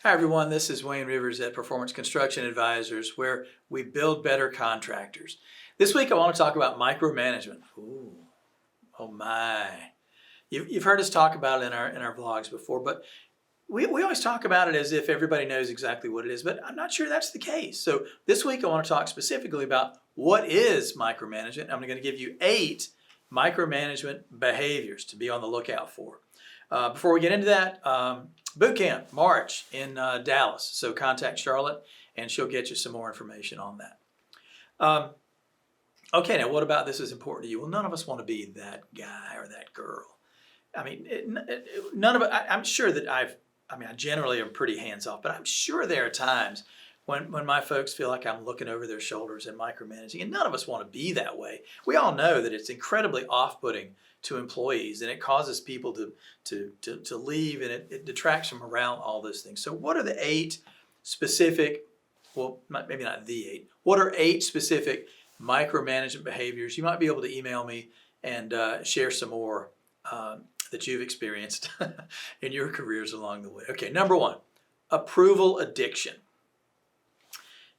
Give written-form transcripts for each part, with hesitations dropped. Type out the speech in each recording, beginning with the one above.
Hi everyone, this is Wayne Rivers at Performance Construction Advisors, where we build better contractors. This week I want to talk about micromanagement. Ooh, oh my. You've heard us talk about it in our vlogs before, but we always talk about it as if everybody knows exactly what it is, but I'm not sure that's the case. So this week I want to talk specifically about what is micromanagement. I'm going to give you 8 micromanagement behaviors to be on the lookout for. Before we get into that, boot camp, March in Dallas. So contact Charlotte and she'll get you some more information on that. Okay, now what about this is important to you? Well, none of us want to be that guy or that girl. I mean, none of it. I'm sure that I generally am pretty hands-off, but I'm sure there are times when my folks feel like I'm looking over their shoulders and micromanaging, and none of us want to be that way. We all know that it's incredibly off-putting to employees, and it causes people to leave, and it detracts from morale, all those things. So what are the 8 specific, well, maybe not the 8, what are 8 specific micromanagement behaviors? You might be able to email me and share some more that you've experienced in your careers along the way. Okay, number 1, approval addiction.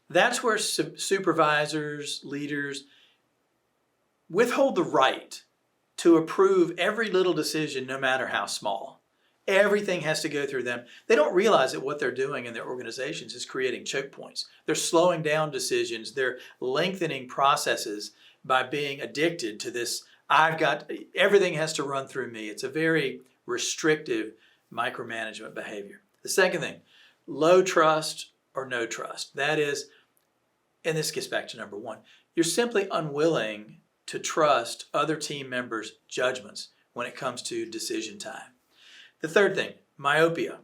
That's where supervisors, leaders withhold the right to approve every little decision, no matter how small. Everything has to go through them. They don't realize that what they're doing in their organizations is creating choke points. They're slowing down decisions. They're lengthening processes by being addicted to this, everything has to run through me. It's a very restrictive micromanagement behavior. The second thing, low trust or no trust. That is, and this gets back to number 1, you're simply unwilling to trust other team members' judgments when it comes to decision time. The third thing, myopia.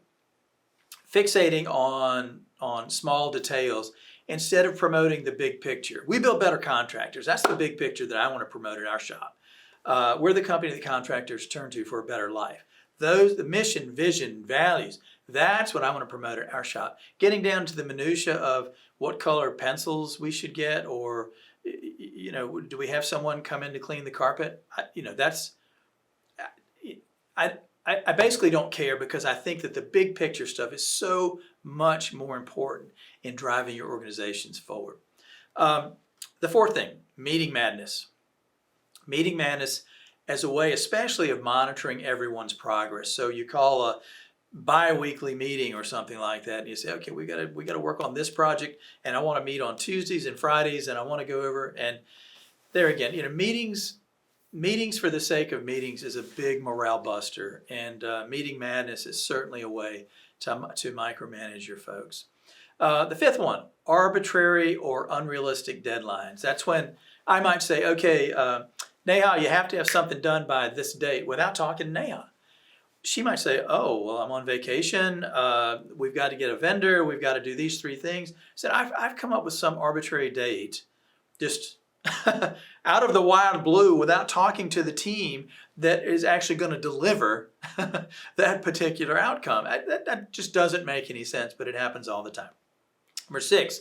Fixating on small details instead of promoting the big picture. We build better contractors. That's the big picture that I want to promote in our shop. We're the company that contractors turn to for a better life. The mission, vision, values, that's what I want to promote at our shop. Getting down to the minutia of what color pencils we should get, or do we have someone come in to clean the carpet? I basically don't care, because I think that the big picture stuff is so much more important in driving your organizations forward. The fourth thing, meeting madness. Meeting madness as a way, especially of monitoring everyone's progress. So you call a bi-weekly meeting or something like that, and you say, okay, we got to work on this project, and I want to meet on Tuesdays and Fridays, and I want to go over, and there again, meetings for the sake of meetings is a big morale buster, and meeting madness is certainly a way to micromanage your folks. The fifth one, arbitrary or unrealistic deadlines. That's when I might say, okay, Neha, you have to have something done by this date, without talking to Neha. She might say, oh, well, I'm on vacation. We've got to get a vendor. We've got to do these 3 things. I said, I've come up with some arbitrary date, just out of the wild blue, without talking to the team that is actually going to deliver that particular outcome. That just doesn't make any sense, but it happens all the time. Number 6,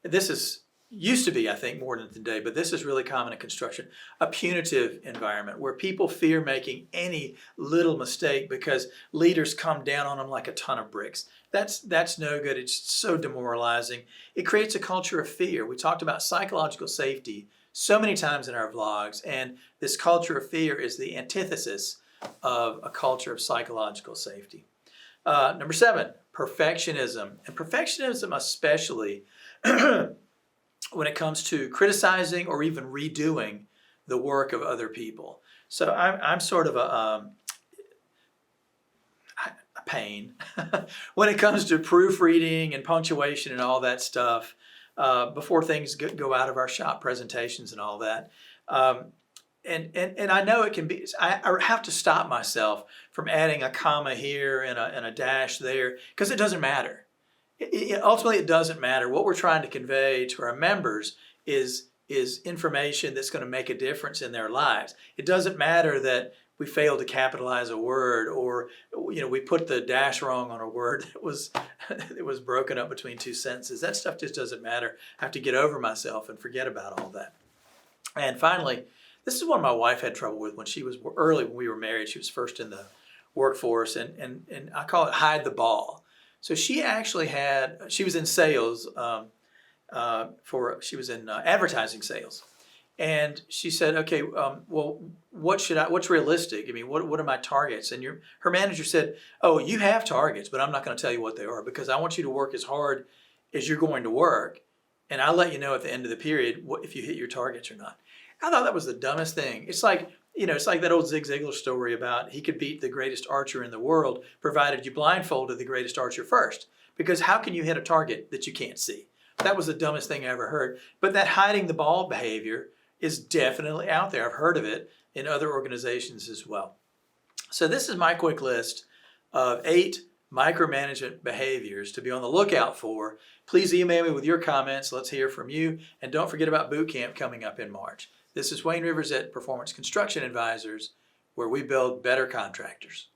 this used to be, I think, more than today, but this is really common in construction, a punitive environment where people fear making any little mistake because leaders come down on them like a ton of bricks. That's no good. It's so demoralizing. It creates a culture of fear. We talked about psychological safety so many times in our vlogs, and this culture of fear is the antithesis of a culture of psychological safety. Number 7, perfectionism. And perfectionism especially when it comes to criticizing or even redoing the work of other people. So I'm sort of a pain when it comes to proofreading and punctuation and all that stuff before things go out of our shop, presentations and all that. And I know it can be, I have to stop myself from adding a comma here and a dash there, because it doesn't matter. Ultimately, it doesn't matter. What we're trying to convey to our members is information that's going to make a difference in their lives. It doesn't matter that we failed to capitalize a word, or we put the dash wrong on a word that was broken up between 2 sentences. That stuff just doesn't matter. I have to get over myself and forget about all that. And finally, this is one my wife had trouble with when she was early, when we were married. She was first in the workforce, and I call it hide the ball. So she actually she was in sales, she was in advertising sales. And she said, okay, well, what's realistic? I mean, what are my targets? And her manager said, oh, you have targets, but I'm not going to tell you what they are because I want you to work as hard as you're going to work. And I'll let you know at the end of the period if you hit your targets or not. I thought that was the dumbest thing. It's like, it's like that old Zig Ziglar story about he could beat the greatest archer in the world provided you blindfolded the greatest archer first. Because how can you hit a target that you can't see? That was the dumbest thing I ever heard. But that hiding the ball behavior is definitely out there. I've heard of it in other organizations as well. So this is my quick list of 8 micromanagement behaviors to be on the lookout for. Please email me with your comments. Let's hear from you. And don't forget about boot camp coming up in March. This is Wayne Rivers at Performance Construction Advisors, where we build better contractors.